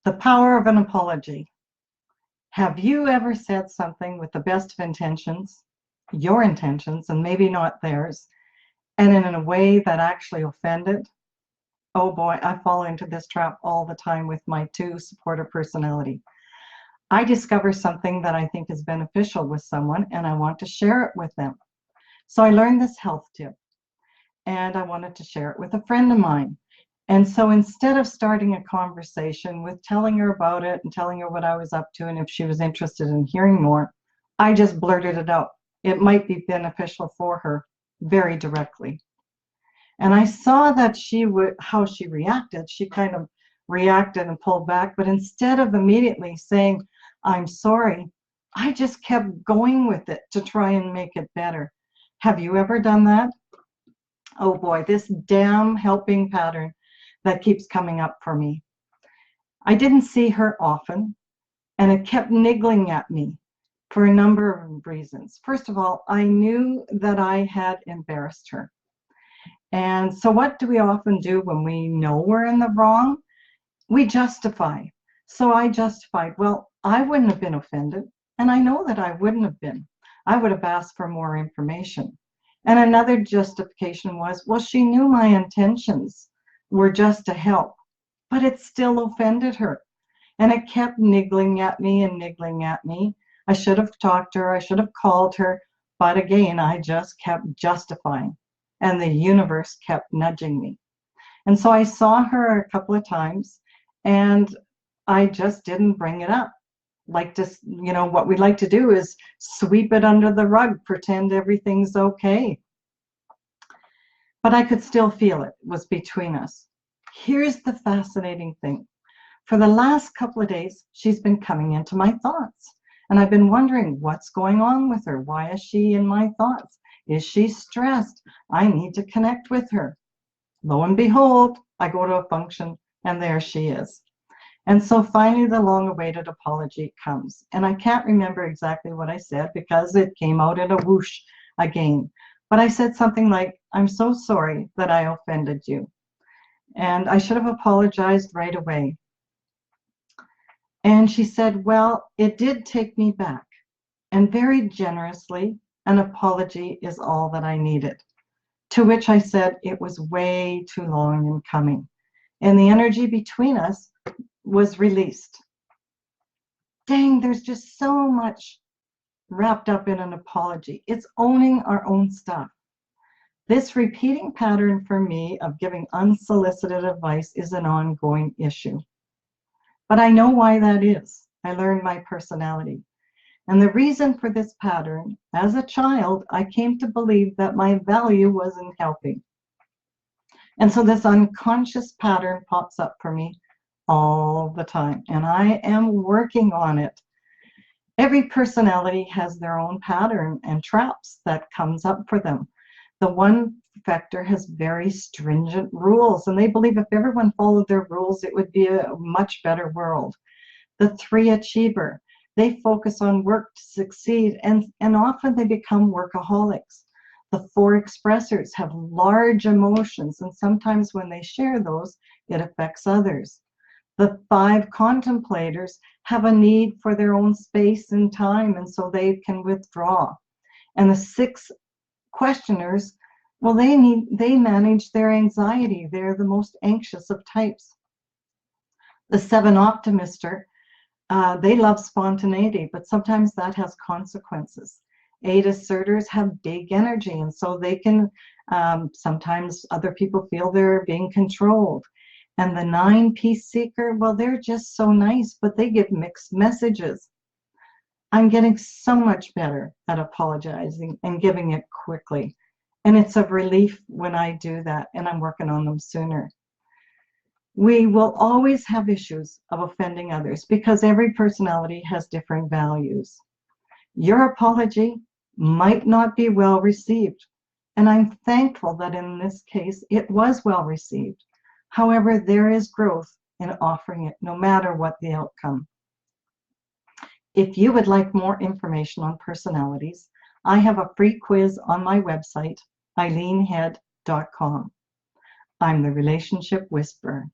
The power of an apology. Have you ever said something with the best of intentions, your intentions, and maybe not theirs, and in a way that actually offended? Oh boy, I fall into this trap all the time with my two supportive personality. I discover something that I think is beneficial with someone and I want to share it with them. So I learned this health tip and I wanted to share it with a friend of mine. And so instead of starting a conversation with telling her about it and telling her what I was up to and if she was interested in hearing more, I just blurted it out. It might be beneficial for her very directly. And I saw that how she reacted. She kind of reacted and pulled back, but instead of immediately saying, I'm sorry, I just kept going with it to try and make it better. Have you ever done that? Oh boy, this damn helping pattern that keeps coming up for me. I didn't see her often, and it kept niggling at me for a number of reasons. First of all, I knew that I had embarrassed her. And so what do we often do when we know we're in the wrong? We justify. So I justified, well, I wouldn't have been offended, and I know that I wouldn't have been. I would have asked for more information. And another justification was, well, she knew my intentions were just to help, but it still offended her. And it kept niggling at me and niggling at me. I should have talked to her, I should have called her, but again, I just kept justifying, and the universe kept nudging me. And so I saw her a couple of times, and I just didn't bring it up. Like to, what we like to do is sweep it under the rug, pretend everything's okay. But I could still feel it was between us. Here's the fascinating thing. For the last couple of days, she's been coming into my thoughts. And I've been wondering what's going on with her. Why is she in my thoughts? Is she stressed? I need to connect with her. Lo and behold, I go to a function and there she is. And so finally the long-awaited apology comes. And I can't remember exactly what I said because it came out in a whoosh again. But I said something like, I'm so sorry that I offended you. And I should have apologized right away. And she said, well, it did take me back. And very generously, an apology is all that I needed. To which I said it was way too long in coming. And the energy between us was released. Dang, there's just so much wrapped up in an apology. It's owning our own stuff. This repeating pattern for me of giving unsolicited advice is an ongoing issue. But I know why that is. I learned my personality. And the reason for this pattern, as a child, I came to believe that my value was in helping. And so this unconscious pattern pops up for me all the time, and I am working on it. Every personality has their own pattern and traps that comes up for them. The one factor has very stringent rules, and they believe if everyone followed their rules, it would be a much better world. The 3 achiever, they focus on work to succeed, and often they become workaholics. The 4 expressors have large emotions, and sometimes when they share those, it affects others. The 5 contemplators have a need for their own space and time, and so they can withdraw. And the 6 questioners, well, they manage their anxiety. They're the most anxious of types. The 7 optimister, they love spontaneity, but sometimes that has consequences. 8 asserters have big energy, and so they can, sometimes other people feel they're being controlled. And the 9 peace seeker, well, they're just so nice, but they give mixed messages. I'm getting so much better at apologizing and giving it quickly. And it's a relief when I do that, and I'm working on them sooner. We will always have issues of offending others because every personality has different values. Your apology might not be well received, and I'm thankful that in this case it was well received. However, there is growth in offering it, no matter what the outcome. If you would like more information on personalities, I have a free quiz on my website, eileenhead.com. I'm the Relationship Whisperer.